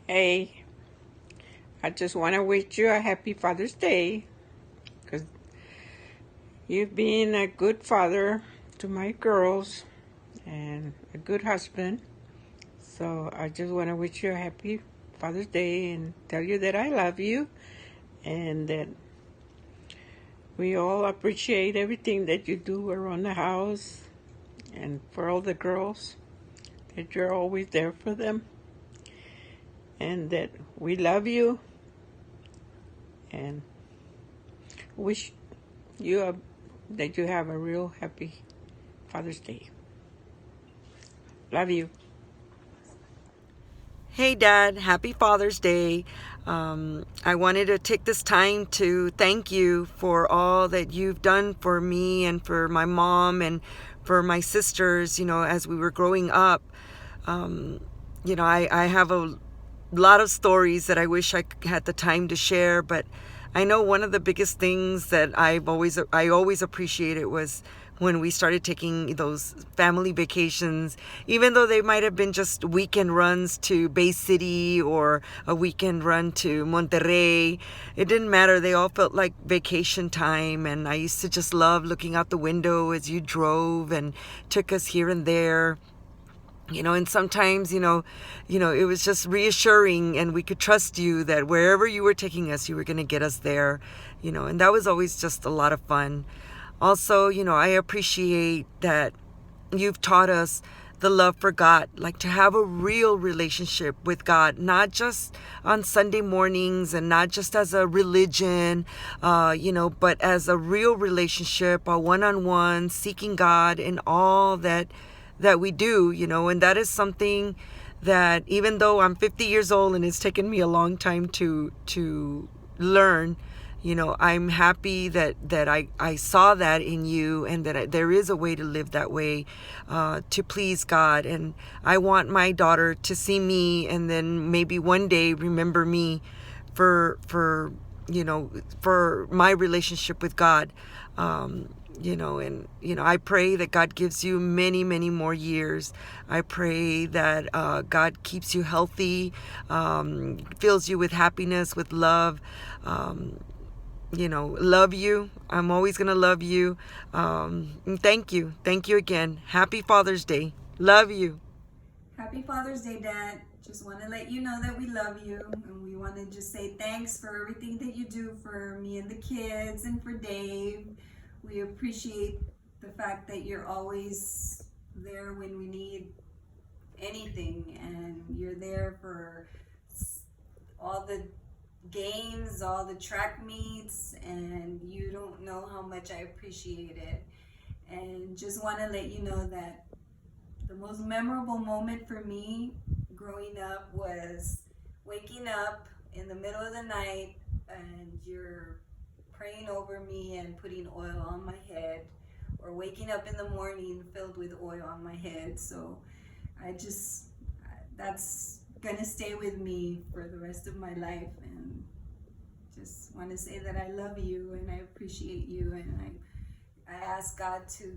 Hey, I just want to wish you a happy Father's Day because you've been a good father to my girls and a good husband. So I just want to wish you a happy Father's Day and tell you that I love you and that we all appreciate everything that you do around the house and for all the girls, that you're always there for them and that we love you and wish you that you have a real happy Father's Day. Love you. Hey, Dad, happy Father's Day. I wanted to take this time to thank you for all that you've done for me and for my mom and for my sisters, as we were growing up. I have a lot of stories that I wish I had the time to share, but I know one of the biggest things that I always appreciated was when we started taking those family vacations, even though they might have been just weekend runs to Bay City or a weekend run to Monterrey. It didn't matter. They all felt like vacation time, and I used to just love looking out the window as you drove and took us here and there. And sometimes, it was just reassuring, and we could trust you that wherever you were taking us, you were going to get us there, and that was always just a lot of fun. Also, I appreciate that you've taught us the love for God, like to have a real relationship with God, not just on Sunday mornings and not just as a religion, but as a real relationship, a one-on-one, seeking God in all that we do, and that is something that even though I'm 50 years old and it's taken me a long time to learn, I'm happy that I saw that in you and that there is a way to live that way, to please God. And I want my daughter to see me and then maybe one day remember me for my relationship with God. I pray that God gives you many, many more years. I pray that God keeps you healthy, fills you with happiness, with love. Love you. I'm always going to love you. And thank you. Thank you again. Happy Father's Day. Love you. Happy Father's Day, Dad. Just want to let you know that we love you, and we want to just say thanks for everything that you do for me and the kids and for Dave. We appreciate the fact that you're always there when we need anything, and you're there for all the games, all the track meets, and you don't know how much I appreciate it. And just want to let you know that the most memorable moment for me growing up was waking up in the middle of the night and you're praying over me and putting oil on my head, or waking up in the morning filled with oil on my head. So that's gonna stay with me for the rest of my life, and just want to say that I love you and I appreciate you, and I ask God to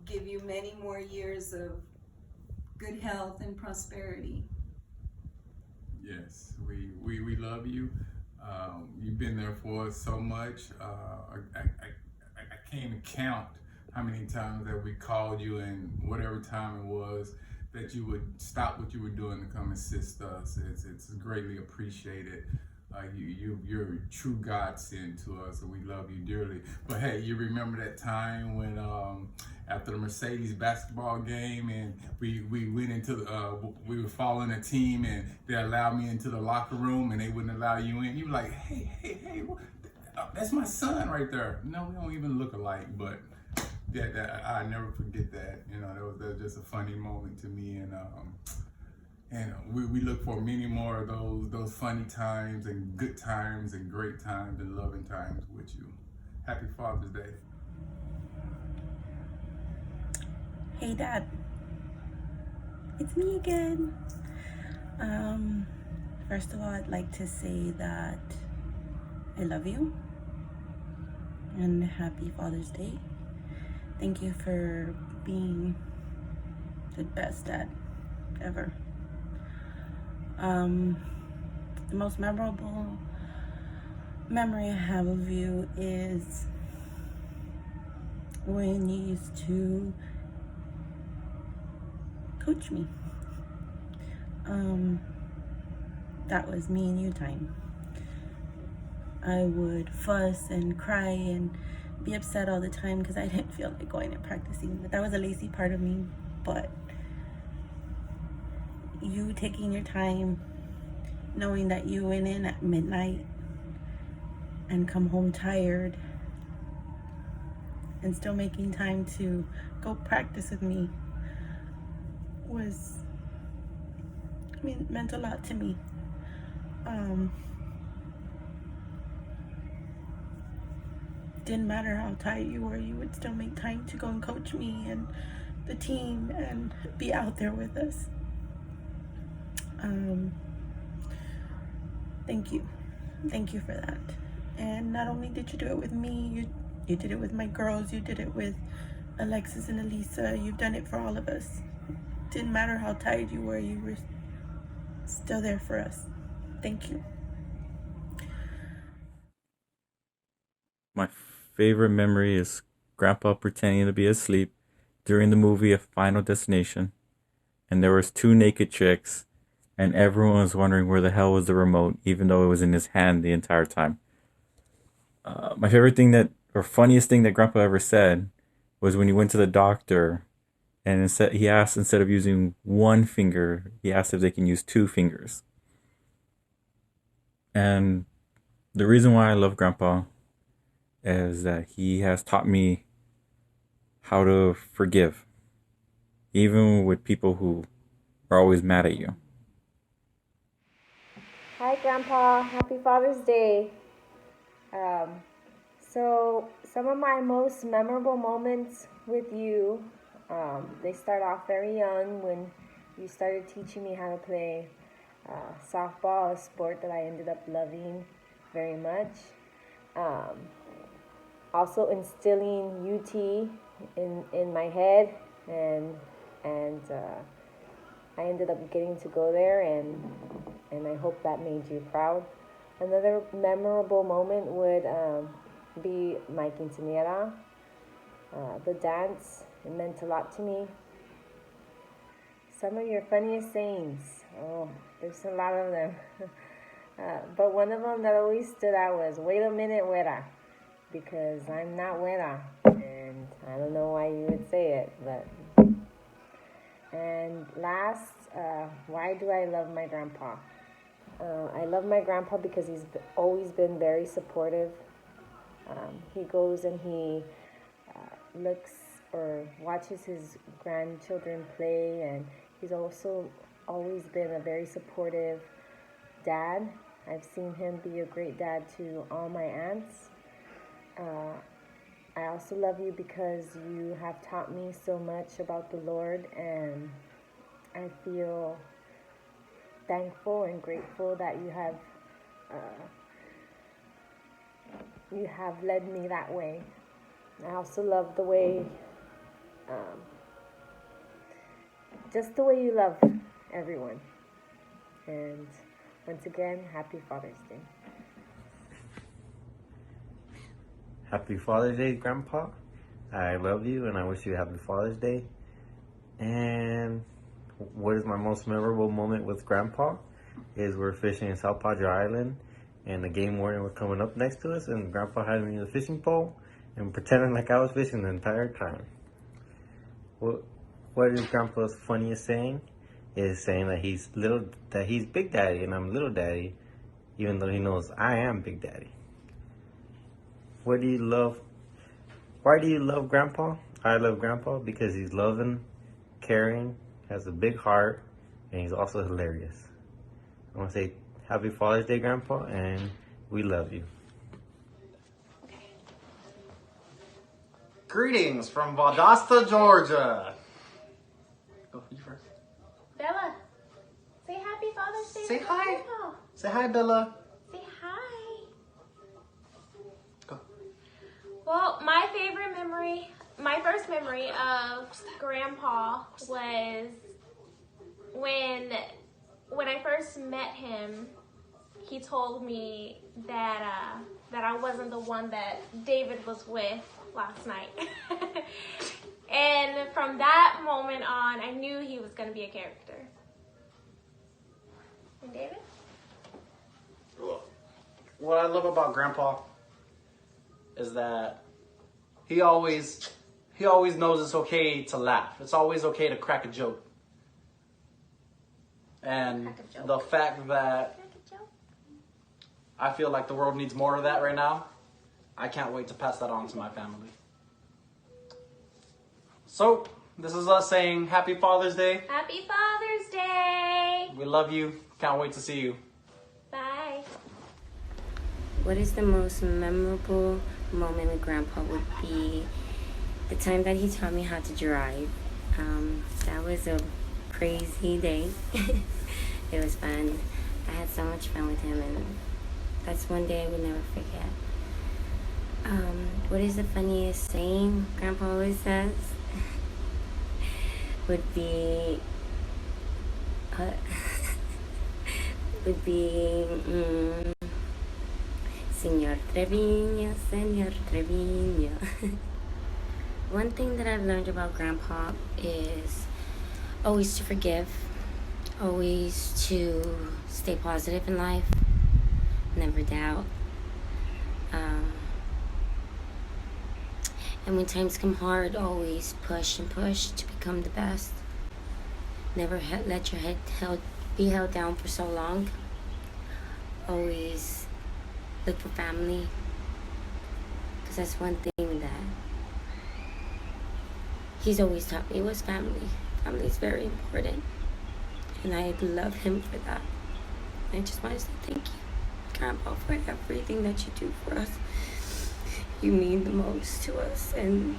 give you many more years of good health and prosperity. Yes, we love you. You've been there for us so much. I can't even count how many times that we called you, and whatever time it was, that you would stop what you were doing to come assist us. It's greatly appreciated. You're a true godsend to us, and we love you dearly. But hey, you remember that time when after the Mercedes basketball game, and we went into we were following a team, and they allowed me into the locker room, and they wouldn't allow you in. You were like, hey, that's my son right there. No, we don't even look alike, but yeah, I never forget that. That was just a funny moment to me, and we look for many more of those funny times and good times and great times and loving times with you. Happy Father's Day. Hey, Dad. It's me again. First of all, I'd like to say that I love you and happy Father's Day. Thank you for being the best dad ever. The most memorable memory I have of you is when you used to coach me. That was me and you time. I would fuss and cry and be upset all the time because I didn't feel like going and practicing. But that was a lazy part of me. But you taking your time, knowing that you went in at midnight and come home tired, and still making time to go practice with me meant a lot to me. Didn't matter how tired you were, you would still make time to go and coach me and the team and be out there with us. Thank you. Thank you for that. And not only did you do it with me, you did it with my girls, you did it with Alexis and Elisa, you've done it for all of us. Didn't matter how tired you were still there for us. Thank you. My favorite memory is Grandpa pretending to be asleep during the movie of Final Destination, and there was 2 naked chicks, and everyone was wondering where the hell was the remote, even though it was in his hand the entire time. My favorite thing funniest thing that Grandpa ever said was when he went to the doctor, and he asked, instead of using 1 finger, he asked if they can use 2 fingers. And the reason why I love Grandpa is that he has taught me how to forgive, even with people who are always mad at you. Hi, Grandpa. Happy Father's Day. So some of my most memorable moments with you, they start off very young when you started teaching me how to play softball, a sport that I ended up loving very much. Also instilling UT in my head, and I ended up getting to go there, and I hope that made you proud. Another memorable moment would be my quinceañera. The dance, it meant a lot to me. Some of your funniest sayings, there's a lot of them. But one of them that always stood out was, "Wait a minute, güera," because I'm not güera, and I don't know why you would say it, but. And last, why do I love my grandpa? I love my grandpa because he's always been very supportive. He goes and he looks or watches his grandchildren play, and he's also always been a very supportive dad. I've seen him be a great dad to all my aunts. I also love you because you have taught me so much about the Lord, and I feel thankful and grateful that you have led me that way. I also love the way, just the way you love everyone. And once again, happy Father's Day. Happy Father's Day, Grandpa. I love you and I wish you a happy Father's Day. And what is my most memorable moment with Grandpa is we're fishing in South Padre Island, and the game warden was coming up next to us, and Grandpa had me in the fishing pole and pretending like I was fishing the entire time. What is Grandpa's funniest saying? Is saying that he's Big Daddy and I'm Little Daddy, even though he knows I am Big Daddy. Why do you love Grandpa? I love Grandpa because he's loving, caring, has a big heart, and he's also hilarious. I want to say happy Father's Day, Grandpa, and we love you. Greetings from Valdosta, Georgia. Go you first. Bella, say happy Father's Day. Say to hi. Grandpa. Say hi, Bella. Say hi. Go. Well, my first memory of Grandpa was when I first met him. he told me that that I wasn't the one that David was with last night. And from that moment on, I knew he was going to be a character. And David? What I love about Grandpa is that he always knows it's okay to laugh. It's always okay to crack a joke. And the fact that I feel like the world needs more of that right now, I can't wait to pass that on to my family. So, this is us saying Happy Father's Day. Happy Father's Day! We love you. Can't wait to see you. Bye. What is the most memorable moment with Grandpa would be the time that he taught me how to drive. That was a crazy day. It was fun. I had so much fun with him, and that's one day I will never forget. What is the funniest saying Grandpa always says? Would be Señor Treviño, Señor Treviño. One thing that I've learned about Grandpa is always to forgive, always to stay positive in life, never doubt. And when times come hard, always push and push to become the best. Never let your head be held down for so long. Always look for family, because that's one thing that he's always taught me was family. Family is very important, and I love him for that. I just want to say thank you, Grandpa, for everything that you do for us. You mean the most to us, and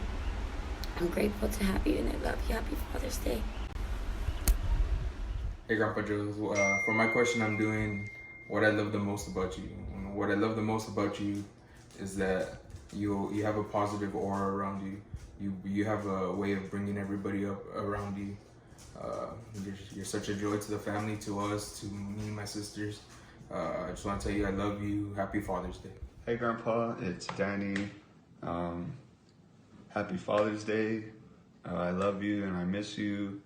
I'm grateful to have you, and I love you. Happy Father's Day. Hey, Grandpa Joe. For my question, I'm doing what I love the most about you. And what I love the most about you is that you have a positive aura around you. You have a way of bringing everybody up around you. You're such a joy to the family, to us, to me and my sisters. I just want to tell you I love you. Happy Father's Day. Hey Grandpa, it's Danny. Happy Father's Day. I love you and I miss you.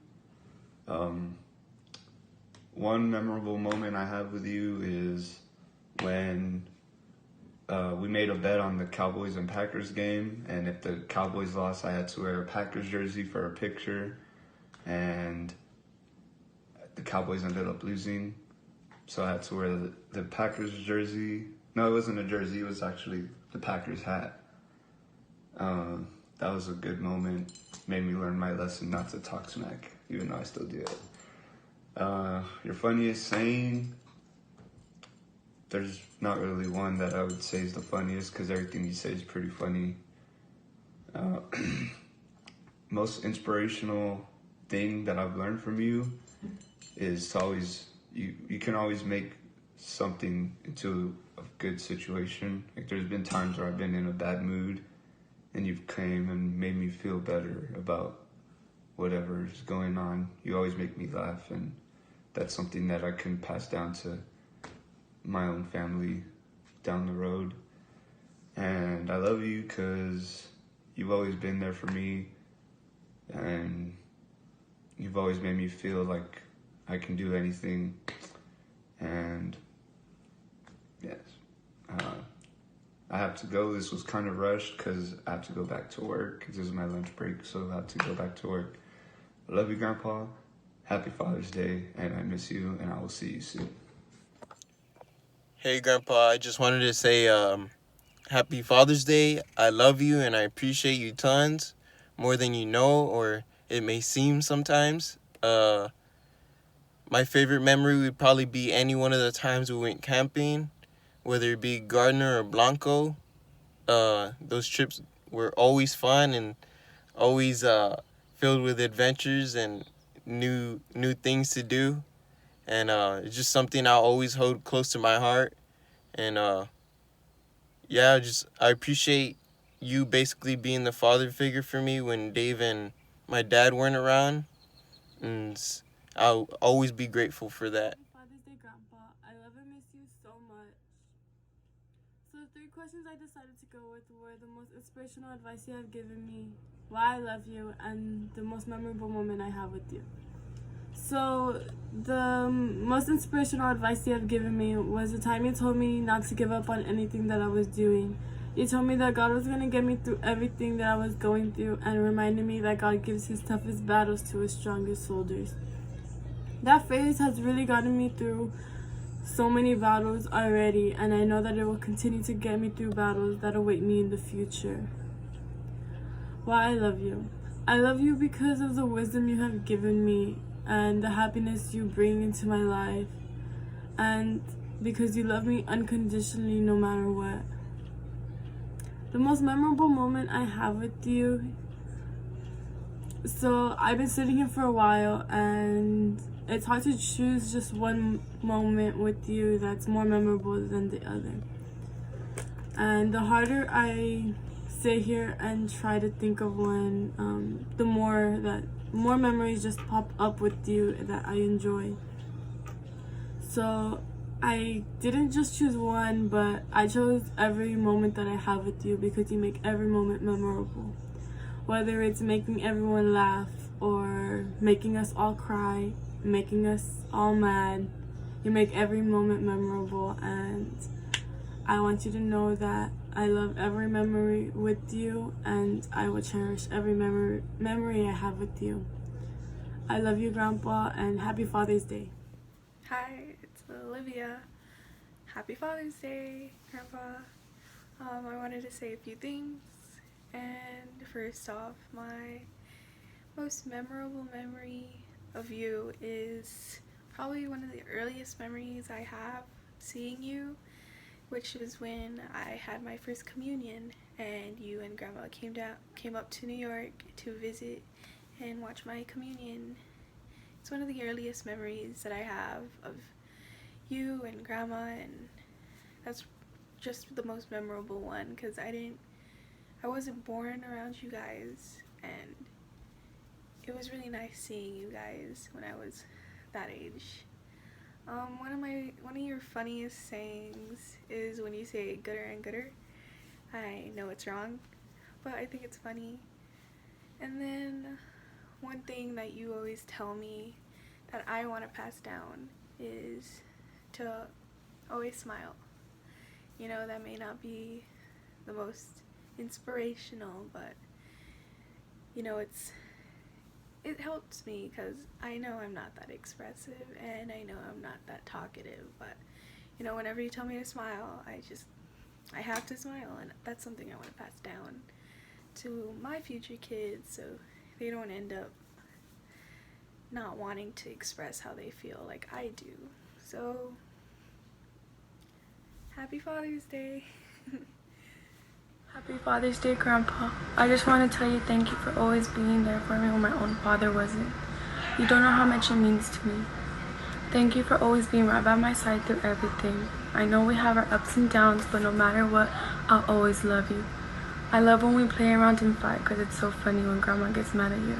One memorable moment I have with you is when we made a bet on the Cowboys and Packers game, and if the Cowboys lost, I had to wear a Packers jersey for a picture, and the Cowboys ended up losing, so I had to wear the Packers jersey. No, it wasn't a jersey, it was actually the Packers hat. That was a good moment. Made me learn my lesson not to talk smack, even though I still do it. Your funniest saying? There's not really one that I would say is the funniest, because everything you say is pretty funny. Most inspirational thing that I've learned from you is to always, you can always make something into a good situation. Like, there's been times where I've been in a bad mood and you've came and made me feel better about whatever is going on. You always make me laugh, and that's something that I can pass down to my own family down the road. And I love you because you've always been there for me, and you've always made me feel like I can do anything. And yes, I have to go. This was kind of rushed because I have to go back to work, because this is my lunch break, so I have to go back to work. I love you, Grandpa. Happy Father's Day, and I miss you, and I will see you soon. Hey, Grandpa, I just wanted to say Happy Father's Day. I love you, and I appreciate you tons, more than you know, or it may seem sometimes. My favorite memory would probably be any one of the times we went camping, whether it be Gardner or Blanco. Those trips were always fun and always filled with adventures and new things to do. And it's just something I'll always hold close to my heart. And yeah, I appreciate you basically being the father figure for me when Dave and my dad weren't around. And I'll always be grateful for that. Father's Day, Grandpa. I love and miss you so much. questions I decided to go with were the most inspirational advice you have given me, why I love you, and the most memorable moment I have with you. So the most inspirational advice you have given me was the time you told me not to give up on anything that I was doing. You told me that God was going to get me through everything that I was going through, and reminded me that God gives his toughest battles to his strongest soldiers. That phrase has really gotten me through so many battles already, and I know that it will continue to get me through battles that await me in the future. Why I love you. I love you because of the wisdom you have given me and the happiness you bring into my life, and because you love me unconditionally no matter what. The most memorable moment I have with you, so I've been sitting here for a while and it's hard to choose just one moment with you that's more memorable than the other. And the harder I sit here and try to think of one, the more memories just pop up with you that I enjoy. So I didn't just choose one, but I chose every moment that I have with you because you make every moment memorable. Whether it's making everyone laugh or making us all cry, making us all mad, you make every moment memorable, and I want you to know that I love every memory with you, and I will cherish every memory I have with you. I love you, Grandpa, and happy Father's Day. Hi, it's Olivia. Happy Father's Day, Grandpa. I wanted to say a few things, and first off, my most memorable memory of you is probably one of the earliest memories I have seeing you, which is when I had my first communion and you and Grandma came up to New York to visit and watch my communion. It's one of the earliest memories that I have of you and Grandma, and that's just the most memorable one because I wasn't born around you guys, and it was really nice seeing you guys when I was that age. One of your funniest sayings is when you say gooder and gooder. I know it's wrong, but I think it's funny. And then one thing that you always tell me that I want to pass down is to always smile. You know, that may not be the most inspirational, but you know, it helps me because I know I'm not that expressive and I know I'm not that talkative, but you know, whenever you tell me to smile, I have to smile, and that's something I want to pass down to my future kids so they don't end up not wanting to express how they feel like I do. So happy Father's Day. Happy Father's Day, Grandpa. I just want to tell you thank you for always being there for me when my own father wasn't. You don't know how much it means to me. Thank you for always being right by my side through everything. I know we have our ups and downs, but no matter what, I'll always love you. I love when we play around and fight because it's so funny when Grandma gets mad at you,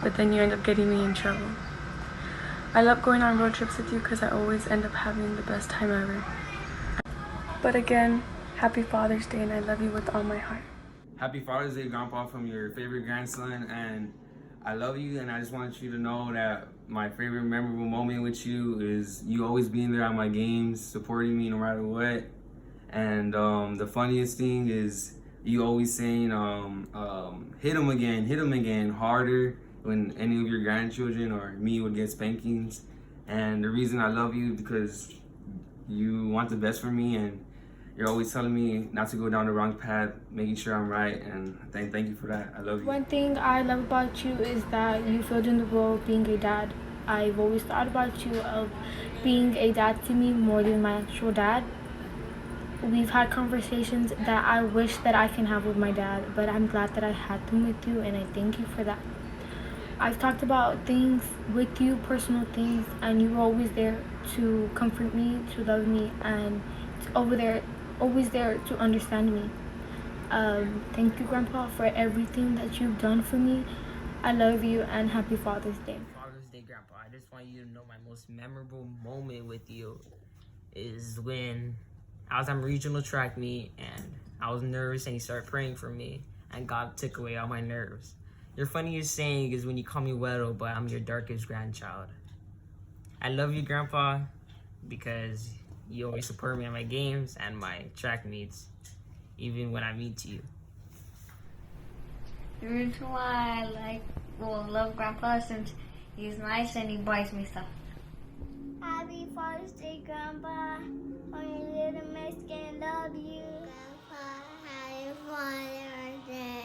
but then you end up getting me in trouble. I love going on road trips with you because I always end up having the best time ever. But again, happy Father's Day, and I love you with all my heart. Happy Father's Day, Grandpa, from your favorite grandson, and I love you, and I just want you to know that my favorite memorable moment with you is you always being there at my games, supporting me no matter what. And the funniest thing is you always saying, hit him again, harder when any of your grandchildren or me would get spankings. And the reason I love you because you want the best for me, and you're always telling me not to go down the wrong path, making sure I'm right, and thank you for that. I love you. One thing I love about you is that you filled in the role of being a dad. I've always thought about you of being a dad to me more than my actual dad. We've had conversations that I wish that I can have with my dad, but I'm glad that I had them with you, and I thank you for that. I've talked about things with you, personal things, and you were always there to comfort me, to love me, and always there to understand me. Thank you, Grandpa, for everything that you've done for me. I love you, and happy Father's Day. Father's Day, Grandpa. I just want you to know my most memorable moment with you is when I was on regional track meet and I was nervous and he started praying for me and God took away all my nerves. Your funniest saying is when you call me Güero, but I'm your darkest grandchild. I love you, Grandpa, because you always support me at my games and my track meets, even when I meet you. The reason why I love Grandpa is since he's nice and he buys me stuff. Happy Father's Day, Grandpa. On your little Mexican, love you. Grandpa, happy Father's Day.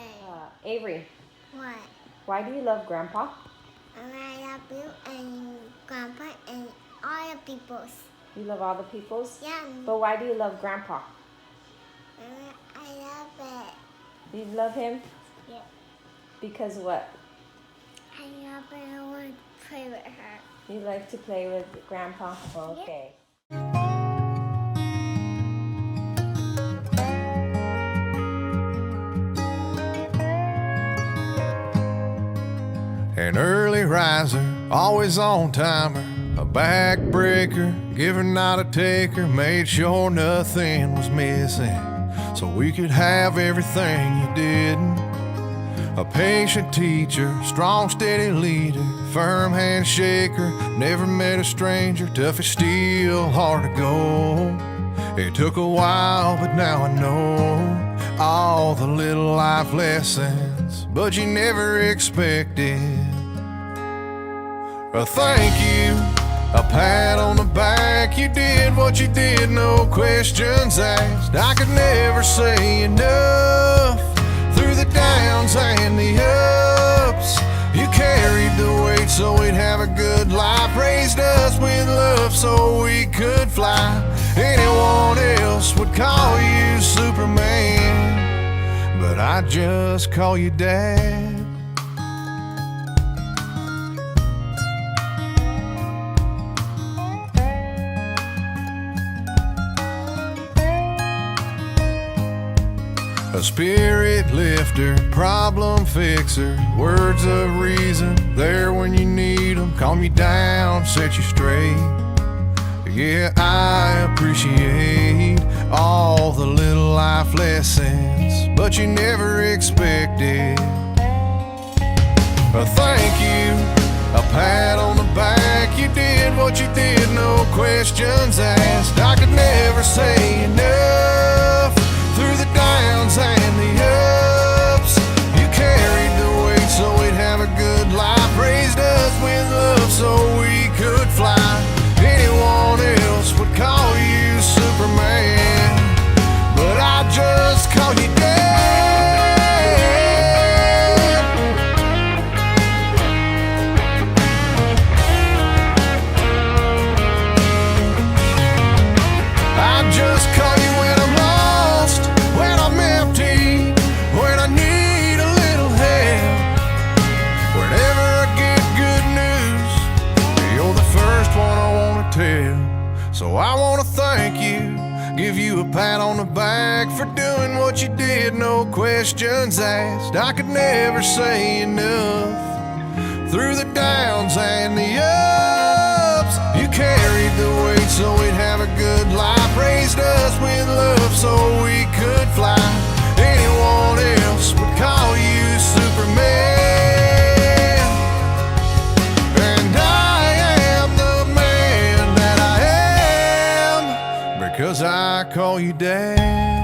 Avery, What? why do you love Grandpa? I love you and Grandpa and all the peoples. You love all the peoples? Yeah. But why do you love Grandpa? I love it. You love him? Yeah. Because what? I love it. I want to play with her. You like to play with Grandpa? Okay. An early riser, always on timer, a backbreaker, giver not a taker, made sure nothing was missing, so we could have everything you didn't. A patient teacher, strong steady leader, firm handshaker, never met a stranger, tough as steel, hard to go. It took a while, but now I know all the little life lessons, but you never expected a thank you, a pat on the back. You did what you did, no questions asked. I could never say enough. Through the downs and the ups, you carried the weight so we'd have a good life. Raised us with love so we could fly. Anyone else would call you Superman, but I just call you Dad. A spirit lifter, problem fixer, words of reason, there when you need them, calm you down, set you straight. Yeah, I appreciate all the little life lessons, but you never expected a thank you, a pat on the back. You did what you did, no questions asked. I could never say enough. Through the downs and the ups, you carried the weight so we'd have a good life. Raised us with love so we could fly. Anyone else would call you Superman, but I just call you Dad. I just call you when I'm lost, when I'm empty, when I need a little help. Whenever I get good news, you're the first one I want to tell. So I want to thank you, give you a pat on the back for doing what you did, no questions asked. I could never say enough. Through the downs and the ups, you carried the weight so we'd have a good life. Raised us with love so we could fly. Anyone else would call you Superman, and I am the man that I am because I call you Dad.